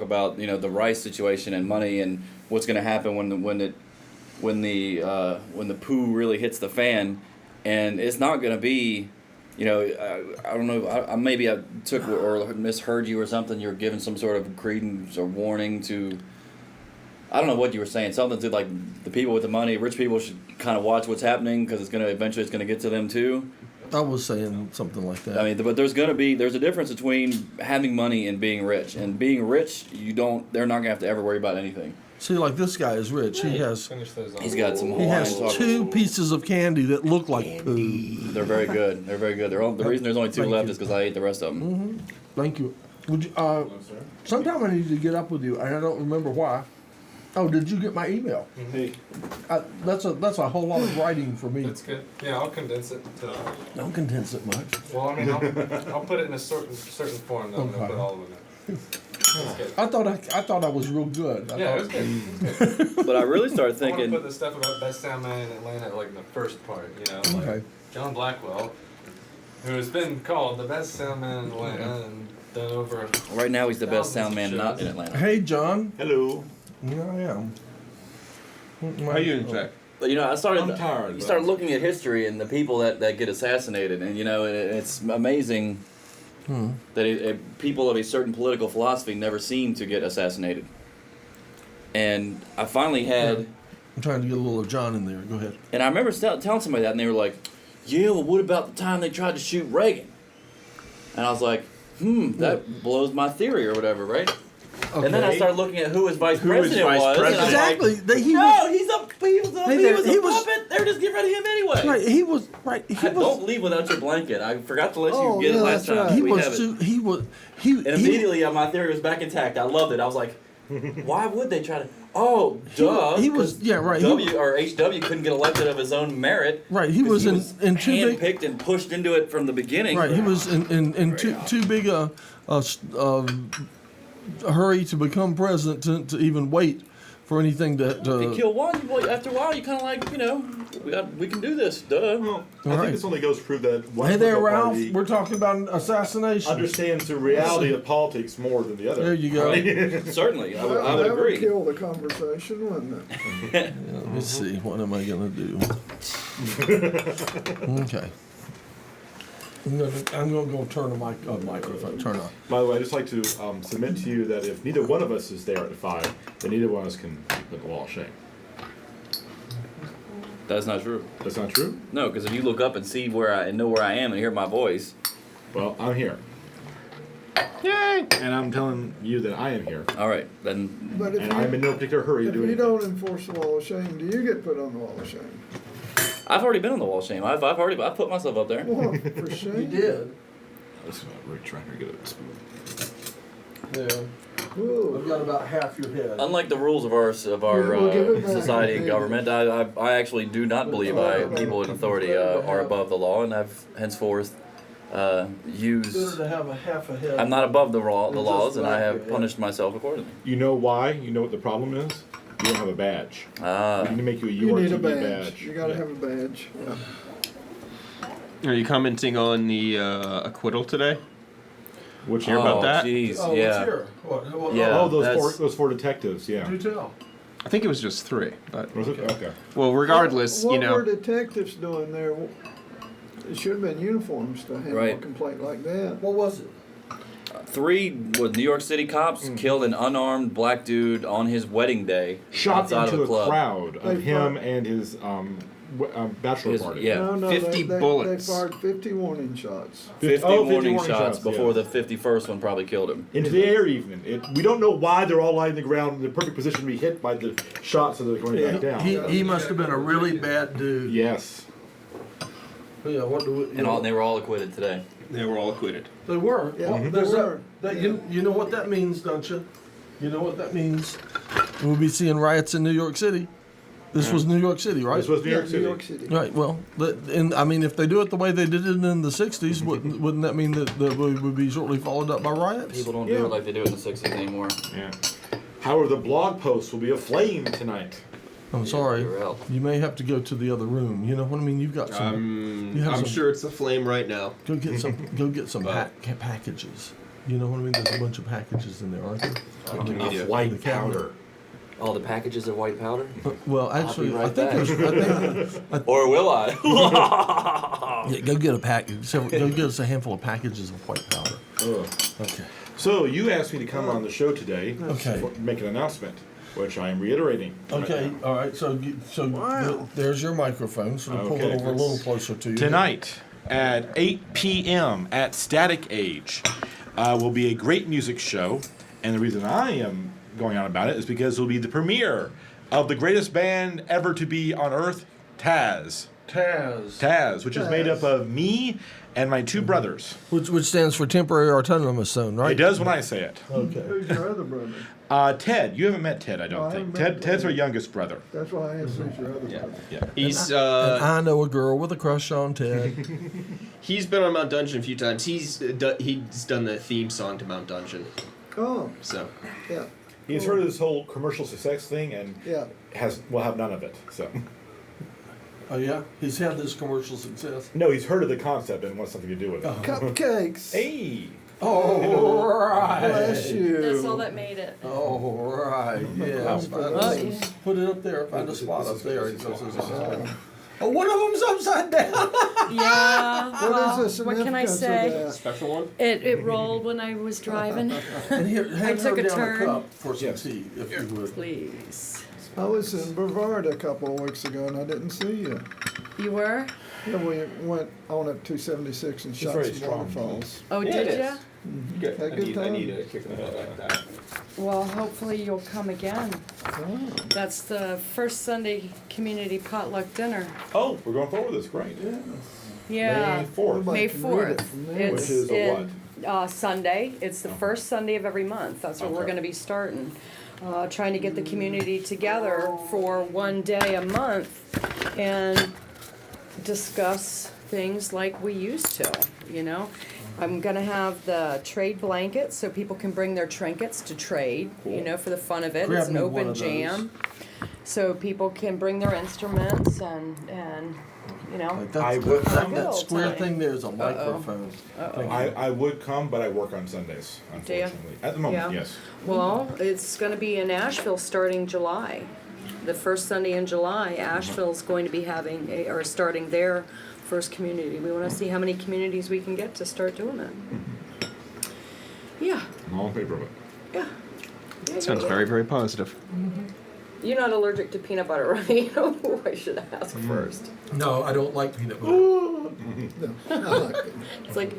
about the rice situation and money and what's going to happen when the poo really hits the fan, and it's not going to be, I don't know, maybe I took or misheard you or something. You're giving some sort of credence or warning to, I don't know what you were saying, something to like the people with the money, rich people should kind of watch what's happening because eventually it's going to get to them too. I was saying something like that. I mean, but there's a difference between having money and being rich. And being rich, they're not gonna have to ever worry about anything. See, like this guy is rich. He has. He's got some. He has two pieces of candy that look like poo. They're very good. They're very good. The reason there's only two left is because I ate the rest of them. Mm-hmm. Thank you. Would you? Sometime I need to get up with you, and I don't remember why. Oh, did you get my email? Mm-hmm. That's a whole lot of writing for me. That's good. Yeah, I'll condense it. Don't condense it much. Well, I mean, I'll put it in a certain form though. Okay. I'll put all of it in. That's good. I thought I was real good. It was good. But I really started I thinking. want to put the stuff about best sound man in Atlanta like in the first part. Like Okay. John Blackwell, who has been called the best sound man in Atlanta and done over. Right now, he's the best thousands sound man of not shows. in Atlanta. Hey, John. Hello. Here I am. How you doing, Jack? But I started. I'm tired, You but- start looking at history and the people that get assassinated, and it's amazing that people of a certain political philosophy never seem to get assassinated. And I finally had. I'm trying to get a little of John in there. Go ahead. And I remember telling somebody that, and they were like, "Yeah, well, what about the time they tried to shoot Reagan?" And I was like, that blows my theory or whatever, right? Okay. And then I started looking at who his vice president vice was. president? And I'm like, Exactly. he was a was- puppet. They were just getting rid of him anyway. Right. He was right. He was. Don't leave without your blanket. I forgot to let you Oh, get it yeah, last that's time. right. He We was. have it. Too, he was. He. And immediately my theory was back intact. I loved it. I was like, why would they try to? Oh, duh. He was. 'cause Yeah. Right. HW couldn't get elected of his own merit. Right. He was in too big. handpicked and pushed into it from the beginning. Right. He was in too big a hurry to become president to even wait for anything If you kill one, after a while, you kind of like, we can do this. Duh. Well, I Right. think this only goes to prove that one Hey there, political Ralph. party We're talking about an assassination. understands the reality of politics more than the other. There you go. Certainly, I would That agree. would kill the conversation, wouldn't it? Let me see. What am I gonna do? Okay. I'm gonna go turn the microphone. Turn on. By the way, I'd just like to submit to you that if neither one of us is there at 5, then neither one of us can put the wall of shame. That's not true. That's not true? No, because if you look up and see and know where I am and hear my voice, Well, I'm here. Yay! And I'm telling you that I am here. all right, then. But if And I'm in no particular hurry to if do you anything. don't enforce the wall of shame, do you get put on the wall of shame? I've already been on the wall of shame. I've put myself up there. Well, for shame. did. I was really trying to get a spoon. Yeah. Whoa. I've got about half your head. Unlike the rules of our We'll give it back. society and government, I actually do not believe people in authority are above the law, and I've henceforth used. Better to have a half a head. I'm not above the Just laws, and I like have your punished myself accordingly. You know why? You know what the problem is? You don't have a badge. We need to make you a You need a URTB badge. badge. You gotta have a badge. Yeah. Are you commenting on the acquittal today? Which Hear about that? Jeez, Oh, yeah. what's here? What? Yeah. Oh, that's- those four detectives, yeah. Do tell. I think it was just 3. But Was it? Okay. well, regardless, What you know. were detectives doing there? It should have been uniforms to handle a Right. complaint like that. What was it? 3 New York City cops killed an unarmed black dude on his wedding day Shot outside into of a a club. crowd They of him fired- and his bachelor His- party. yeah. No, 50 they bullets. They fired 50 warning shots. 50 Oh, warning shots before yeah. the 51st one probably killed him. Into the air, even. We don't know why they're all lying on the ground in the perfect position to be hit by the shots that are going back down. He must have been a really bad dude. Yes. Yeah. What do we? And they were all acquitted today. They were all acquitted. They were. Yeah, they There's were. you know what that means, don't you? You know what that means? We'll be seeing riots in New York City. This was New York City, right? This was New Yeah, York City. New York City. Right. Well, and I mean, if they do it the way they did it in the '60s, wouldn't that mean that we would be shortly followed up by riots? People don't do Yeah. it like they do it in the 60s anymore. Yeah. However, the blog post will be aflame tonight. I'm sorry. You're out. You may have to go to the other room. You know what I mean? You've got some. You have I'm some- sure it's a flame right now. Go get some. Go get some packages. You know what I mean? There's a bunch of packages in there, aren't there? Media. White The cabinet. powder. All the packages of white powder? Well, actually, right I think back. Or will I? yeah, go get a package. So go get us a handful of packages of white powder. Ugh. Okay. So you asked me to come on the show today Okay. to make an announcement, which I am reiterating. Okay. right now. All right. So Wow. there's your microphone. So we'll pull Okay, it over a good. little closer to you. Tonight at 8 p.m. at Static Age will be a great music show, and the reason I am going on about it is because it will be the premiere of the greatest band ever to be on Earth, Taz. Taz. Which is made up of me and my two brothers. Which stands for temporary autonomous zone, right? It does when I say it. Okay. Who's your other brother? Ted, you haven't met Ted, I No, don't I think. haven't met Ted's our Ted. youngest brother. That's why I asked who's your other brother. Yeah. He's And I know a girl with a crush on Ted. he's been on Mount Dungeon a few times. He's done the theme song to Mount Dungeon. Oh, So yeah, He's heard of this whole commercial success thing and yeah. will have none of it. So Oh yeah, he's had this commercial success. no, he's heard of the concept and wants something to do with it. Cupcakes. Hey, Oh right. Bless you. That's all that made it. Oh right. Yeah. yeah. Put it up there. Find a This is- spot this up is- there. this is- Oh, one of them's upside down. Yeah. What is the What can I significance of say? that? special one. It rolled when I was driving. And here, hand took her a down turn. a cup for some Yes. tea, if you would. Please. I was in Brevard a couple of weeks ago and I didn't see you. You were? Yeah, we went on up 276 and shot very some strong. waterfalls. Oh, Yeah, did it ya? is. Good. Had a good time. a kick in the butt like that. Well, hopefully you'll come again. Oh. That's the first Sunday community potluck dinner. oh, we're going forward with this. Great. Yeah. May 4th. Everybody May can read it 4th. from there. It's Which is a in Sunday. It's the first Sunday of every month. That's what we're Okay. going to be starting. Trying to get the community together for one day a month and discuss things like we used to, you know? I'm gonna have the trade blankets so people can bring their trinkets to trade, you know, for the fun of it. Grab It's an me one open of those. jam. So people can bring their instruments and you know. Like I that's, would that, come. that square Tonight. thing there is a microphone. I would come, but I work on Sundays, Do ya? unfortunately. At the moment, Yeah. yes. Well, it's gonna be in Asheville starting July. The first Sunday in July, Asheville's going to be starting their first community. We wanna see how many communities we can get to start doing it. Yeah, I'm all in favor of it. yeah. Yeah, Sounds yeah. very, very positive. You're not allergic to peanut butter, right? Oh, I should ask first. No, I don't like peanut butter. No, I like it. It's like,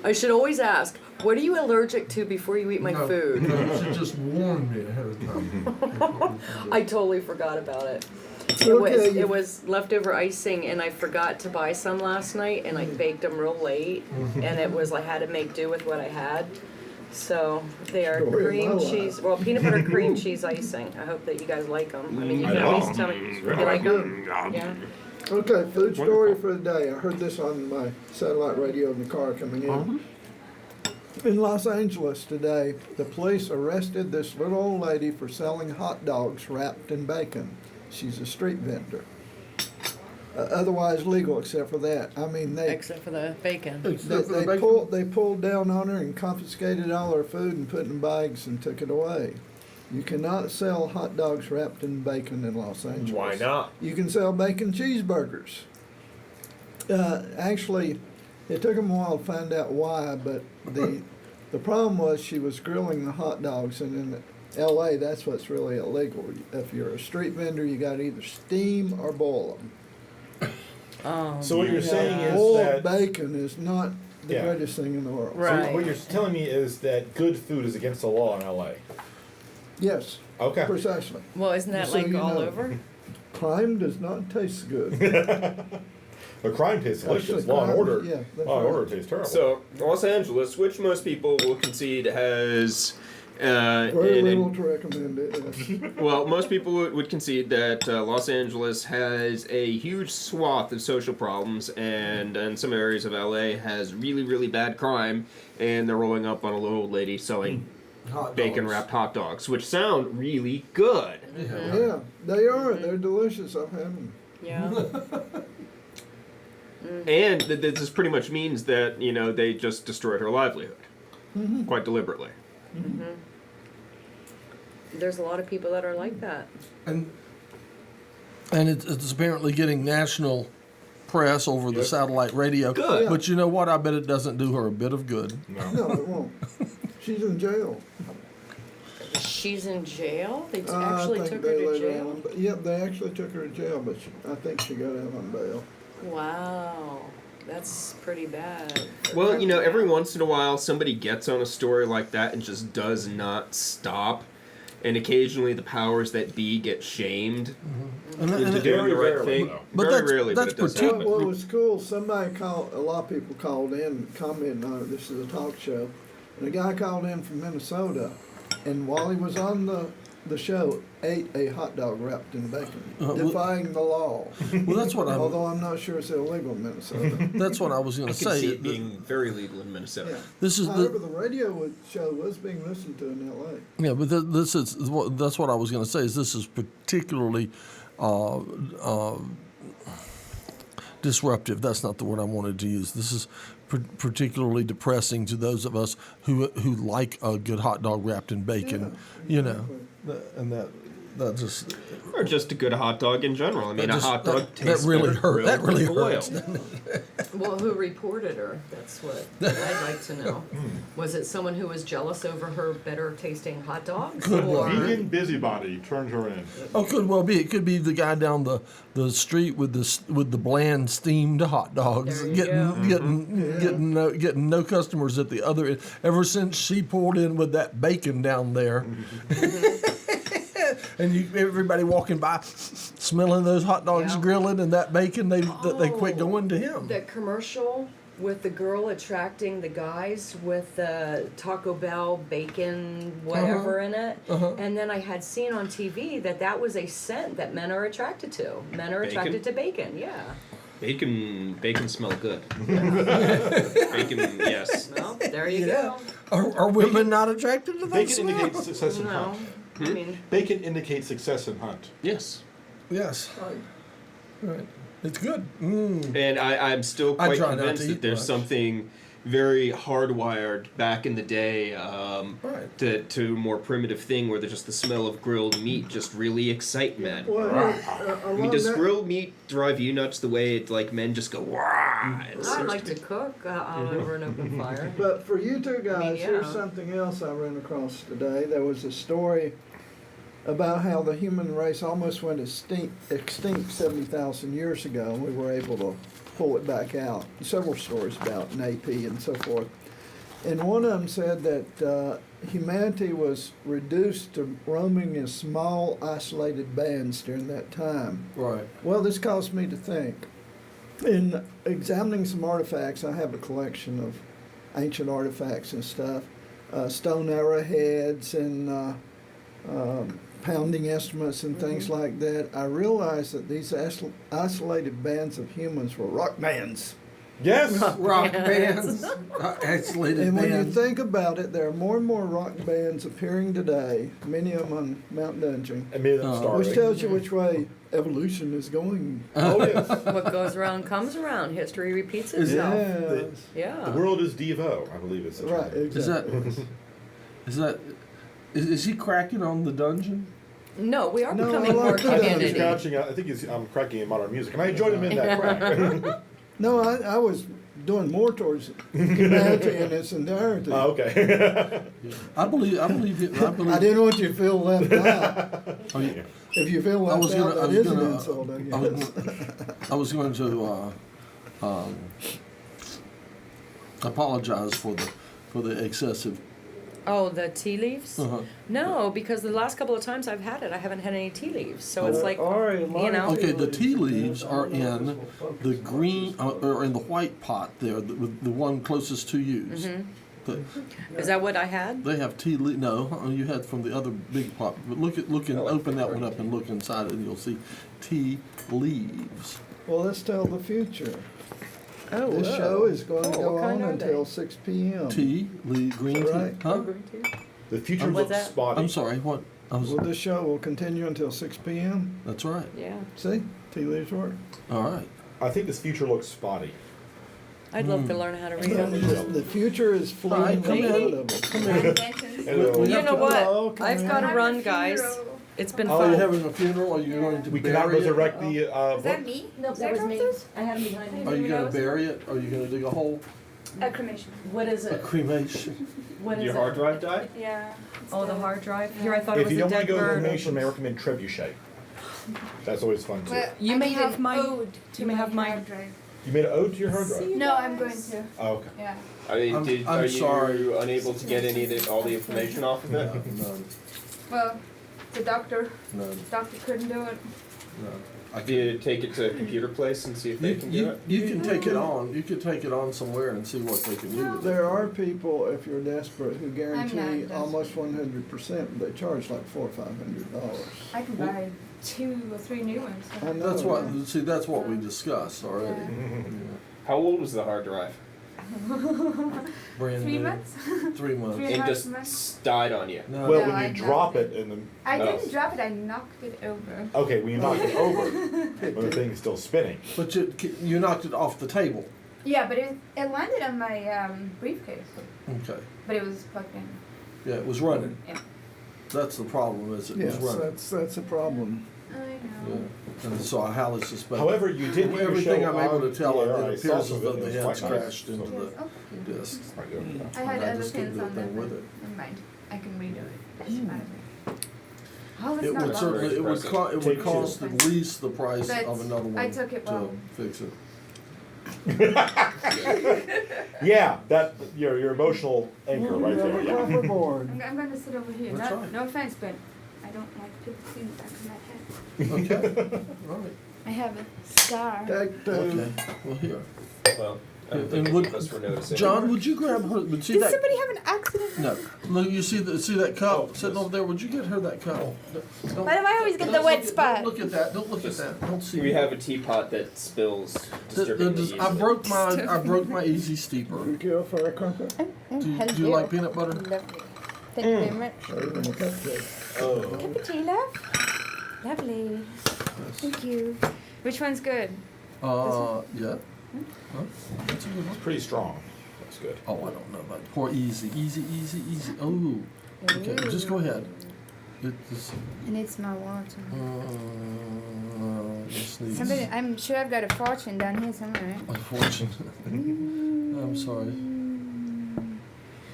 I should always ask, what are you allergic to before you eat my No, food? No, you should just warn me ahead of time. I totally forgot about it. Okay, It was leftover icing, and I forgot to buy some last night, and I baked them real late, and it was I had to make do with what I had. So they are Story of cream my life. cheese, well, peanut butter cream cheese icing. I hope that you guys like them. I mean, you I can love always tell me you like them. Yeah. Okay, food story for the day. I heard this on my satellite radio in the car coming in. In Los Angeles today, the police arrested this little old lady for selling hot dogs wrapped in bacon. She's a street vendor. Otherwise legal except for that. I mean, Except for the bacon. they pulled down on her and confiscated all her food and put it in bags and took it away. You cannot sell hot dogs wrapped in bacon in Los Angeles. Why not? You can sell bacon cheeseburgers. Actually, it took them a while to find out why, but the problem was she was grilling the hot dogs, and in L.A. that's what's really illegal. If you're a street vendor, you got to either steam or boil them. So what you're saying is Boiled that bacon is not the Yeah. greatest thing in the world. Right. So what you're telling me is that good food is against the law in LA. Yes, Okay. precisely. Well, isn't that So like you all know. over? Crime does not taste good. But crime tastes delicious. Actually, Law and crime- order. yeah, that's Law and right. order tastes terrible. So Los Angeles, which most people will concede has. Very an- little to recommend it. Yes. Well, most people would concede that Los Angeles has a huge swath of social problems, and in some areas of LA has really, really bad crime, and they're rolling up on a little old lady selling bacon wrapped hot dogs, which sound really good. Yeah, they are. They're delicious. I've had them. Yeah. And this pretty much means that, you know, they just destroyed her livelihood. quite deliberately. There's a lot of people that are like that. And it's apparently getting national press over the satellite radio. Good. But you know what? I bet it doesn't do her a bit of good. No, it won't. She's in jail. She's in jail? They I actually think took her they to let her jail? on- Yep, they actually took her to jail, but I think she got out on bail. Wow. That's pretty bad. Well, you know, every once in a while somebody gets on a story like that and just does not stop. And occasionally the powers that be get shamed And, into and, doing the right rarely, thing. though. But Very that's- rarely, that's but it does particular- happen. Well, it was cool. Somebody called, a lot of people called in, commenting on it. This is a talk show. And a guy called in from Minnesota, and while he was on the show, ate a hot dog wrapped in bacon, well- defying the law. well, that's what Although I'm not sure it's illegal in Minnesota. that's what I was going I to can say. see it being very legal in Minnesota. Yeah. This is However, the the radio show was being listened to in L.A. yeah, but this is that's what I was going to say. Is this is particularly disruptive. That's not the word I wanted to use. This is particularly depressing to those of us who like a good hot dog wrapped in bacon. You know, and that just Or just a good hot dog in general. I mean, that a hot dog that tastes really better hurt. That grilled really with oil. hurts. Well, who reported her? That's what I'd like to know. Was it someone who was jealous over her better tasting hot dogs? Could Or Vegan busybody turned her in. Oh, could well be. It could be the guy down the street with the bland steamed hot dogs, There you go. getting no customers at the other end. Ever since she pulled in with that bacon down there, and everybody walking by, smelling those hot dogs Yeah. grilling and that bacon, they quit going to him. The commercial with the girl attracting the guys with the Taco Bell bacon whatever in it. And then I had seen on TV that was a scent that men are attracted to. Men are Bacon? attracted to bacon, yeah. Bacon smell good. Bacon, yes. Well, there you go. Are women not attracted to that Bacon smell? indicates success in No, hunt. I mean, Bacon indicates success in hunt. Yes. Yes. Right. It's good. Mm. And I'm still I quite try not to convinced eat that there's much. something very hardwired back in the day Right. to a more primitive thing where just the smell of grilled meat just really excite men. Well, I mean, does grilled meat drive you nuts the way it, like, men just go, wah? I like to cook over an open fire. But for you two guys, yeah. here's something else I ran across today. There was a story about how the human race almost went extinct 70,000 years ago, and we were able to pull it back out. Several stories about an AP and so forth. And one of them said that humanity was reduced to roaming in small, isolated bands during that time. Right. Well, this caused me to think. In examining some artifacts, I have a collection of ancient artifacts and stuff, stone arrowheads and pounding instruments and things like that. I realized that these isolated bands of humans were rock bands. Yes. Rock bands. Isolated And when you bands. think about it, there are more and more rock bands appearing today, many of them on Mount Dungeon, And made them which starving. tells you which way evolution is going. Oh, yes. What goes around comes around. History repeats itself. Yes. Yeah. The world is Devo, I believe it's the Right, term. exactly. Is he cracking on the dungeon? No, we are No, becoming I more like that. I think he's community. crouching. I think he's cracking in modern music, and I joined him in that crack. No, I was doing more towards humanity in its entirety. Oh, okay. I believe it. I believe. I didn't want you to feel left out. Oh, yeah. If you feel I left was out, gonna. that is an insult, I guess. I was going to apologize for the excessive. Oh, the tea leaves? Uh-huh. No, because the last couple of times I've had it, I haven't had any tea leaves. So it's like, you know. Okay, the tea leaves are in the green or in the white pot there, the one closest to you. Is that what I had? They have tea leaves. No, you had from the other big pot. But open that one up and look inside it, and you'll see tea leaves. Well, let's tell the future. Oh, This whoa. show is going to Oh, go what kind on are until they? 6 p.m. Tea, green tea. Right. Huh? Green tea? The future What's looks that? spotty. I'm sorry. What? Well, this show will continue until 6 p.m. That's right. Yeah. See? Tea leaves work. All right. I think this future looks spotty. I'd love to learn how to read them. The future is flying come ahead in. of us. Hello. We You have know to- what? come I've in. got to I'm run, a guys. hero. It's been Oh, you're fun. having a funeral? Are you going to We bury cannot it? resurrect the Is book. that me? No, that was me. I had him behind me. Are you going to bury it? Are you going to dig a hole? A cremation. What is A it? cremation? What is Your it? hard drive died? Yeah. Oh, the hard drive. Here, I thought it If was you a don't want dead to go to bird. cremation, I recommend trebuchet. That's always fun too. But You I may made have an my- ode to you may my have my- hard drive. You made an ode to your hard drive? No, I'm going to. Oh, okay. Yeah. I mean, I'm are sorry. you unable to get all the information off of it? No, Well, the doctor no. couldn't do it. Do you take it to a computer place and see if they can do it? You can take it on. You could take it on somewhere and see what they can do with it. There are people, if you're desperate, who I'm guarantee not desperate. almost 100%. They charge like $400 or $500. I can buy 2 or 3 new ones. I know. That's what. See, that's what we discussed already. How old was the hard drive? Brand 3 new. months? 3 months. 3 And half just months. died on you. No, Well, No, when I you drop knocked it and then. I Oh. didn't drop it, I knocked it over. Okay, when you knock it over, when the thing's still spinning. but you knocked it off the table. Yeah, but it landed on my briefcase. Okay. But it was plugged in. Yeah, it was running. Yeah. That's the problem. Is it Yes, was running. that's a problem. I Yeah. know. And so I highly suspect. However, you did do your everything show I'm able on to tell the air, it I appears saw as some though of it, the it was head's quite nice. crashed into Yes. the disc. I had And I other just did things the on thing there. with it. Never mind. I can redo it. Doesn't matter. Oh, that's It not would long. certainly it would Impressive. it would Take cost two. at least the price But of another one I took it to well. fix it. Yeah, that your emotional anchor right there. Yeah. Hoverboard. I'm going to sit over here. That's Not, right. No offense, but I don't like people seeing the back of my head. Okay. All right. I have a scar. Take 2. Okay. Well, here. Well, I don't And think would- any of us were noticing. John, would you grab her? Would see Did that? somebody have an accident? No. Look, you see that cup Oh, sitting yes. over there? Would you get her that cup? Don't- Why do I always get don't the look wet at- spot? Don't look at that. Don't look at that. Don't see. We that. have a teapot that spills The- disturbingly the- I easily. broke my easy steeper. You care for a crumpet? Do you like peanut butter? Lovely. Thank you very much. Or even a cupcake? Oh. Cappuccino, love. Lovely. Thank you. Which one's good? Yeah. Huh? That's a good one. It's pretty strong. That's good. Oh, I don't know about pour easy. Oh, okay. Just go ahead. Just, I need some more water. just needs- Somebody, I'm sure I've got a fortune down here somewhere. Unfortunately, I'm sorry.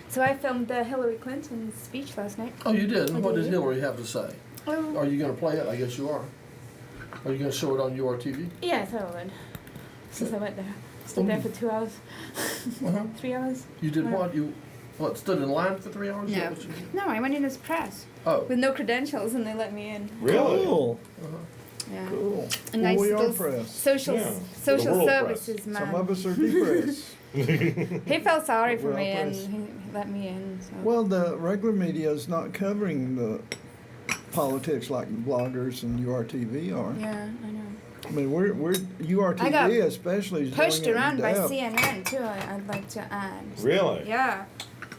So I filmed Hillary Clinton's speech last night. Oh, you did. I What did did. Hillary have to say? Oh. Are you going to play it? I guess you are. Are you going to show it on URTV? Yeah, I thought I would. Since I went there. Stood there for 2 hours. Uh-huh. 3 hours. You did Well- what? You stood in line for 3 hours? Is that No. what you did? No, I went in as press. Oh. With no credentials and they let me in. Really? Cool. Yeah. Cool. A nice Well, we are little press. social Yeah. social The world services Some man. of us are depressed. He felt sorry for We're me all and press. he let me in. So. Well, the regular media is not covering the politics like bloggers and URTV are. Yeah, I know. I mean, we're URTV I got especially is Pushed doing it around in by depth. CNN too. I'd like to add. Really? Yeah,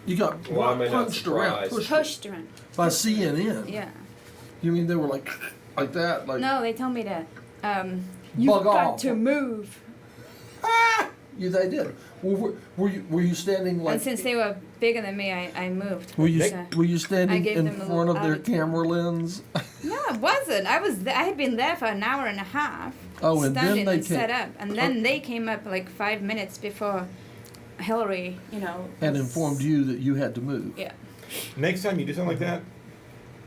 You got Why am I not punched around, surprised? pushed pushed around. by CNN. Yeah. You mean they were like that? Like, No, they told me to. You've Bug got off. to move. Yeah, they did. Well, were you standing like? And since they were bigger than me, I moved. Were you So- were you standing gave in them a front little of their attitude. camera lens? No, I wasn't. I had been there for an hour and a half. Oh, and then standing they and set came up, and then they came up like 5 minutes before Hillary. and informed you that you had to move. Yeah. Next time you do something like that,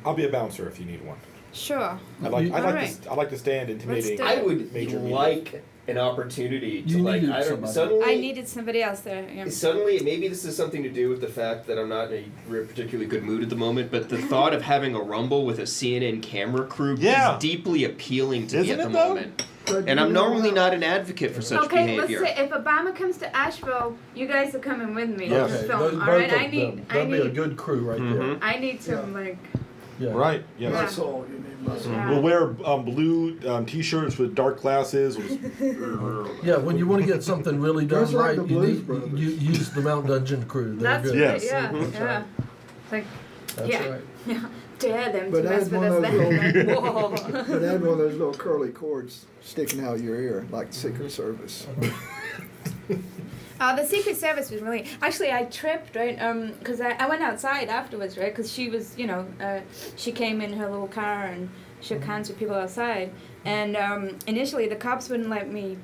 I'll be a bouncer if you need one. Sure. I'd like Alright. to stand intimidating. do it. I would Major media. like an opportunity to You like. needed I don't somebody. suddenly. I needed somebody else there. Yeah. Suddenly, maybe this is something to do with the fact that I'm not in a particularly good mood at the moment, but the thought of having a rumble with a CNN camera crew Yeah. is deeply appealing to me Isn't at the it, though? moment. But And you I'm know normally how- not an advocate for such Okay, behavior. let's say if Obama comes to Asheville, you guys are coming with me Yes. to Okay, film. those- All both right, of I need, them. I That'd be a need, good crew right Mhm. I need some like. there. Yeah. Right. Yes. Yeah. Muscle, you need muscle. Yeah. We'll wear blue T-shirts with dark glasses. We'll just- Yeah, when you want to get something really done Just like right, the you Blues need Brothers. you use the Mount Dungeon crew. They're That's good. Yes. right. Yeah, That's yeah. right. Like, That's yeah, right. yeah. Dare them But to mess add with one us of those then. Whoa. But add one of those little curly cords sticking out your ear, like Secret Service. The Secret Service was really. Actually, I tripped, right? Because I went outside afterwards, right? Because she was, she came in her little car and shook hands with people outside. And initially, the cops wouldn't let me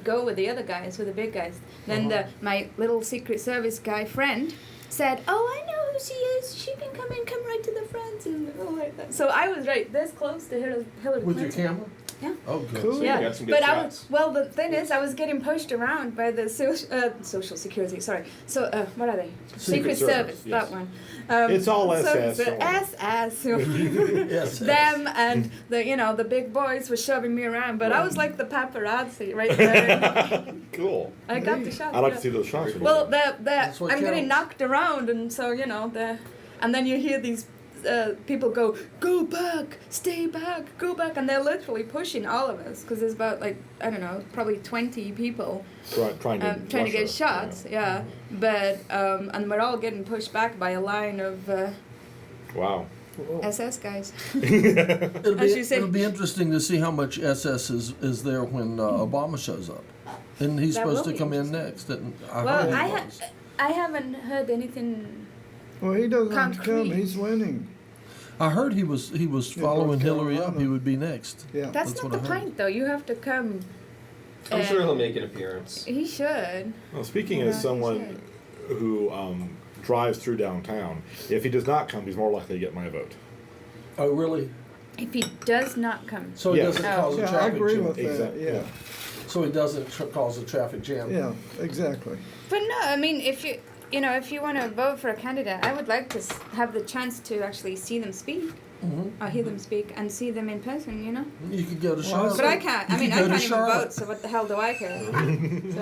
go with the other guys, with the big guys. Then my little Secret Service guy friend said, "Oh, I know who she is. She can come right to the front," and all like that. So I was right this close to Hillary Clinton. With your camera? Yeah. Oh, good. Cool. You Yeah, got some good but shots. the thing is, I was getting pushed around by the Social Security. Sorry. So what are they? Secret Service. Yes. That one. It's all SS. SS. Yes. Them and the big boys were shoving me around, but I was like the paparazzi right there. Cool. I got the shot. I'd like yeah. to see those shots. Well, That's what I'm getting counts. knocked around, and so and then you hear these people go back, stay back, go back, and they're literally pushing all of us because there's about probably 20 people trying trying to get shots. Yeah, but and we're all getting pushed back by a line of Wow. SS guys. It'll As you said- be interesting to see how much SS is there when Obama shows up. And he's That supposed will to be come in next. And Well, heard he was. I haven't heard anything. Well, he doesn't have to come. Concrete. He's winning. I heard he was following North Hillary up. Carolina. He would be next. Yeah. That's That's not what the I heard. point, though. You have to come. I'm and- sure he'll make an appearance. He should. Well, speaking Yeah, as he someone who drives through downtown, if he does not come, he's more likely to get my vote. Oh, really? If he does not come. So he Yeah. doesn't Oh. cause a Yeah, I traffic agree jam. with that. Exactly. Yeah. So he doesn't cause a traffic jam. Yeah, exactly. But no, I mean, if you want to vote for a candidate, I would like to have the chance to actually see them speak, or hear them speak, and see them in person. You could go to Well, Charlotte. But I can't. I You mean, could I go to can't even Charlotte. vote. So what the hell do I care?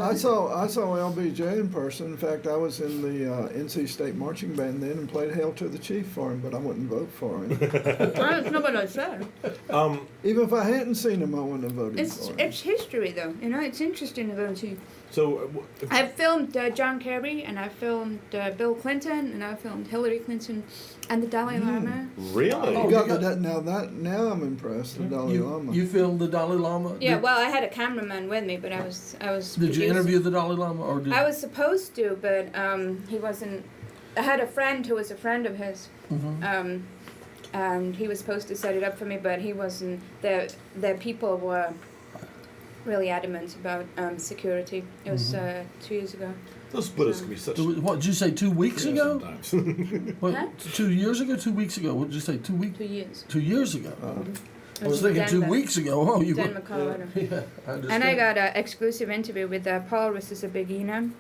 I saw LBJ in person. In fact, I was in the NC State marching band then and played "Hail to the Chief" for him, but I wouldn't vote for him. That's not what I said. Even if I hadn't seen him, I wouldn't have voted It's for him. it's history, though. It's interesting to go see. So, I've filmed John Kerry, and I filmed Bill Clinton, and I filmed Hillary Clinton, and the Dalai Lama. really? You got now I'm impressed. The Dalai Lama. You filmed the Dalai Lama? Yeah, well, I had a cameraman with me, but I was. Did you producing. interview the Dalai Lama, or did? I was supposed to, but he wasn't. I had a friend who was a friend of his, and he was supposed to set it up for me, but he wasn't. The people were really adamant about security. It was 2 years ago. Those Buddhists can be such. What did you say? 2 weeks ago? Sometimes. What, Huh? 2 years ago? 2 weeks ago? What did you say? 2 weeks? 2 years. 2 years ago. I was in thinking 2 Denver. weeks ago. Oh, you Denver, were. Colorado. Yeah, I understand. And I got an exclusive interview with Paul Rusesabagina,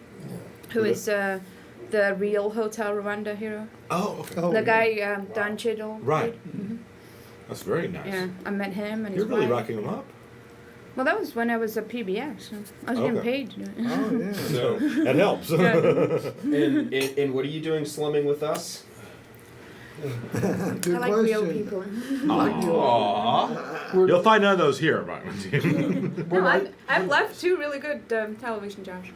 who Who is the real Hotel Rwanda hero. Oh, okay. Oh, The yeah. guy Don Cheadle. Right. Mhm. That's very nice. Yeah, I met him and You're his really wife. racking them up. Well, that was when I was a PBX. So I was getting Okay. paid to do it. Oh yeah. So, That helps. and what are you doing slumming with us? Good I like question. real people. Aww. You'll find none of those here, but No, I've left 2 really good television jobs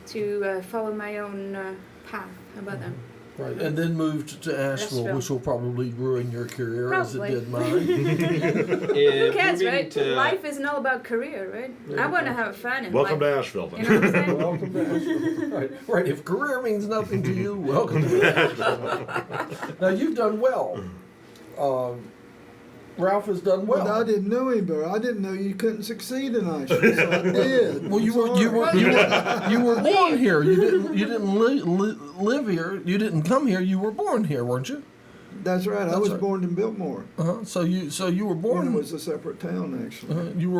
to follow my own path. How about that? Right, and then moved to Asheville, Asheville. which will probably ruin your career Probably. as it did mine. Who cares, Moving right? to- Life isn't all about career, right? I want to have fun in welcome to life. Asheville. You know what I'm saying? Welcome to Asheville. Right, right. If career means nothing to you, welcome to Asheville. Now you've done well. Ralph has done well. But I didn't know him, but I didn't know you couldn't succeed in Asheville, so I did. Well, you were born here. You didn't live here. You didn't come here. You were born here, weren't you? That's right. I That's was right. born in Biltmore. So you were When born. it was a separate town, actually. You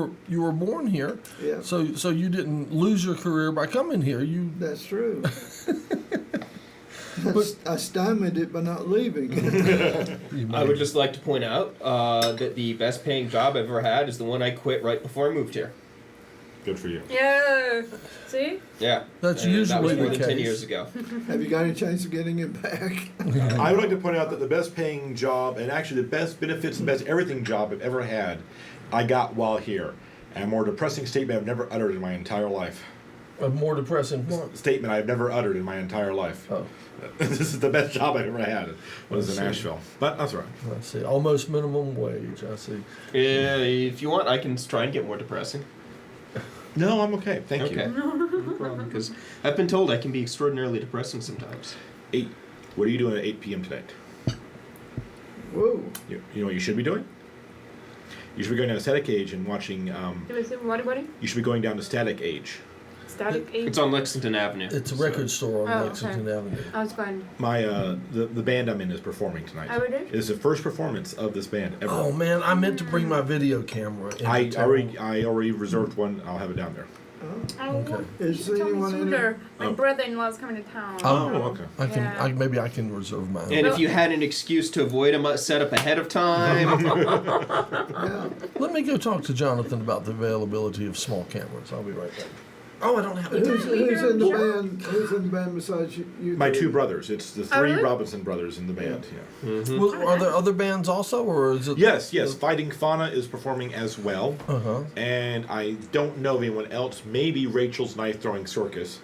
were born here. Yeah. So you didn't lose your career by coming here. You. That's true. I stymied it by not leaving. I would just like to point out that the best paying job I've ever had is the one I quit right before I moved here. Good for you. Yeah. See? Yeah. That's And that usually was more the than 10 case. years ago. Have you got any chance of getting it back? I would like to point out that the best paying job, and actually the best benefits, the best everything job I've ever had, I got while here. And a more depressing statement I've never uttered in my entire life. A more depressing Statement I've never uttered in my entire life. Oh. This is the best job I've ever had. Was in Asheville, but that's all right. I see. Almost minimum wage. I see. If you want, I can try and get more depressing. No, I'm okay. Thank Okay. you. Because I've been told I can be extraordinarily depressing sometimes. 8. What are you doing at 8 p.m. tonight? Whoa. You know what you should be doing? You should be going down to Static Age and watching. What? You should be going down to Static Age. Static Age? It's on Lexington Avenue. It's a record store on Oh, Lexington okay. Avenue. I was going. My the band I'm in is performing tonight. Oh, it is? It is the first performance of this band ever. Oh man, I meant to bring my video camera. into I town. already reserved one. I'll have it down there. Oh, Okay. Is you told me anyone in sooner. it? My Oh. brother-in-law's coming to town. Oh, okay. I can. Yeah. Maybe I can reserve mine. And if you had an excuse to avoid him, set up ahead of time. Yeah. Let me go talk to Jonathan about the availability of small cameras. I'll be right back. Oh, I don't have it. Who's in the band? Who's in the band besides you? My two? 2 brothers. It's the 3 Oh, really? Robinson brothers in the band. Yeah. Well, are there other bands also, or is it? Yes. Fighting Fauna is performing as well. Uh-huh. And I don't know of anyone else. Maybe Rachel's Knife Throwing Circus,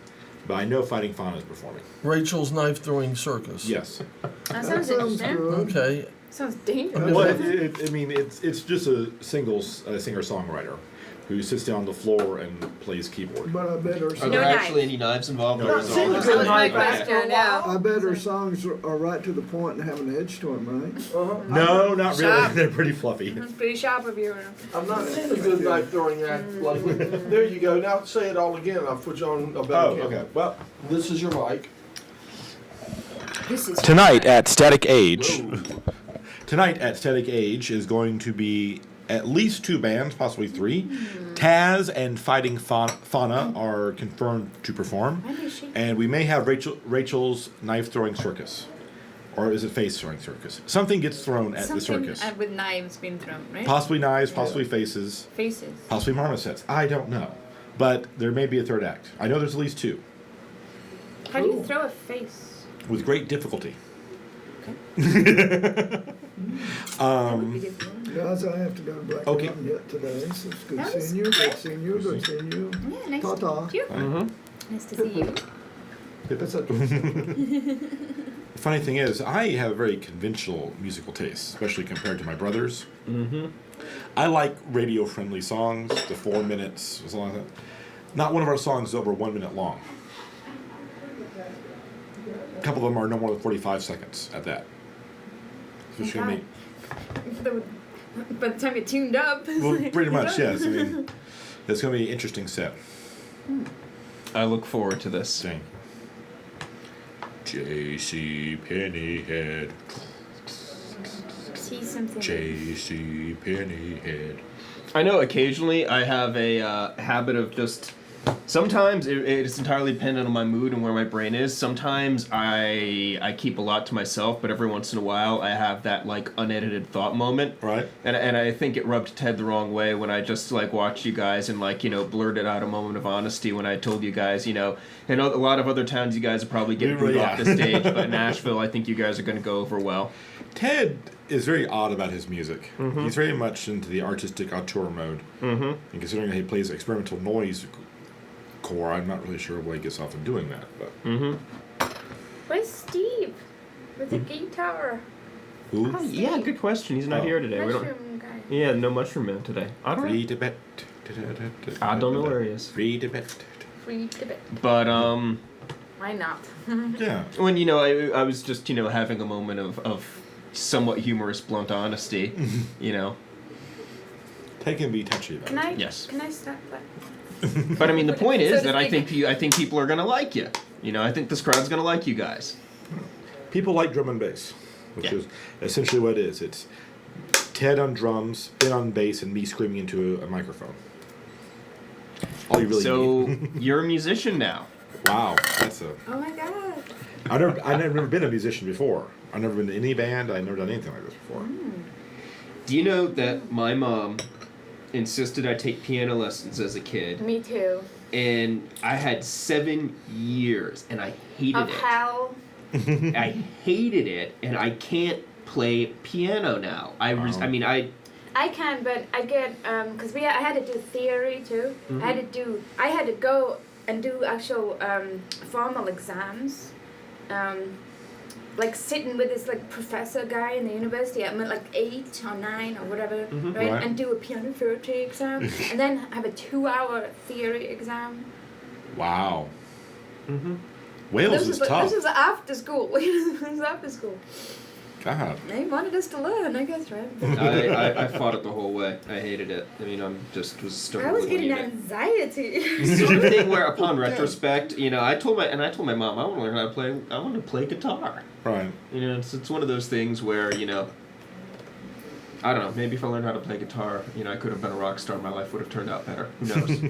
but I know Fighting Fauna is performing. Rachel's Knife Throwing Circus. Yes. That sounds interesting. good. Okay. Sounds dangerous. Well, it's just a singer-songwriter who sits down on the floor and plays keyboard. But I bet her Are songs, there No actually knife. any knives involved? No, or is it sing all a just good That was my night. question, yeah. I bet her songs are right to the point and have an edge to them, right? Uh-huh. No, not really. Sharp. They're pretty fluffy. That's pretty sharp of you. I'm not seeing a good knife throwing act like there you go. Now say it all again. I'll put you on a better Oh, camera. okay. Well, This is your mic. This is tonight at Static Age. Tonight at Static Age is going to be at least 2 bands, possibly 3. Taz and Fighting Fauna are confirmed to perform, and we may have Rachel's Knife Throwing Circus, or is it Face Throwing Circus? Something gets thrown at the circus. With knives being thrown, right? Possibly knives, possibly faces, Faces. possibly marmosets. I don't know, but there may be a 3rd act. I know there's at least 2, How do you throw a face? with great difficulty. That would be different. Guys, I have to go to Black Okay. Mountain yet today. So it's good That was seeing you. great. Good seeing you. Good seeing you. Yeah, nice Ta-ta. to meet you. Nice to see you. That's it. The funny thing is, I have a very conventional musical taste, especially compared to my brothers. Mm-hmm. I like radio-friendly songs, the 4 minutes, or something like that. Not one of our songs is over 1 minute long. A couple of them are no more than 45 seconds at that. So it's gonna By the time you're tuned up. be, well, pretty much, yes. I mean, it's going to be an interesting set. I look forward to this. Dang. J.C. Pennyhead. See something. J.C. Pennyhead. I know occasionally I have a habit of just. Sometimes it's entirely dependent on my mood and where my brain is. Sometimes I keep a lot to myself, but every once in a while I have that like unedited thought moment. Right. And I think it rubbed Ted the wrong way when I just like watched you guys and like blurted out a moment of honesty when I told you guys and a lot of other towns you guys are probably getting booed off the stage, but Nashville I think you guys are going to go over well. Ted is very odd about his music. Mm-hmm. He's very much into the artistic auteur mode. Mm-hmm. And considering that he plays experimental noise core, I'm not really sure why he gets off in doing that. But Mm-hmm. Where's Steve? With the guitar. who? Oh, yeah, good question. He's not here today. We don't. Mushroom guy. Yeah, no mushroom man today. I don't know. Free to bet. I don't know where he is. Free to bet. Free to bit. But Why not? Yeah. when I was just having a moment of somewhat humorous blunt honesty, Ted can be touchy about Can it. I? Yes. Can I stop that? But I mean the point is So to that I speak. think people are gonna like you. I think this crowd's gonna like you guys. People like drum and bass, which Yeah. is essentially what it is. It's Ted on drums, Ben on bass, and me screaming into a microphone. All you really So need. you're a musician now. Wow, that's a. Oh my god. I've never been a musician before. I've never been to any band. I've never done anything like this before. Do you know that my mom insisted I take piano lessons as a kid, Me too. and I had 7 years, and I hated Of it. hell. I hated it, and I can't play piano now. I I can, but I get because I had to do theory too. Mm-hmm. I had to go and do actual formal exams, like sitting with this like professor guy in the university. I'm at like 8 or 9 or whatever, Right. And do a pianoforte exam, and then have a 2-hour theory exam. Wow. Wales is tough. This is after school. This is after school. God. They wanted us to learn, I guess, right? I fought it the whole way. I hated it. I mean, was stubborn. I was little getting unit. anxiety. It's the thing where, upon retrospect, I told my mom I want to learn how to play. I want to play guitar. Right. It's one of those things where I don't know. Maybe if I learned how to play guitar, I could have been a rock star. My life would have turned out better. Who knows?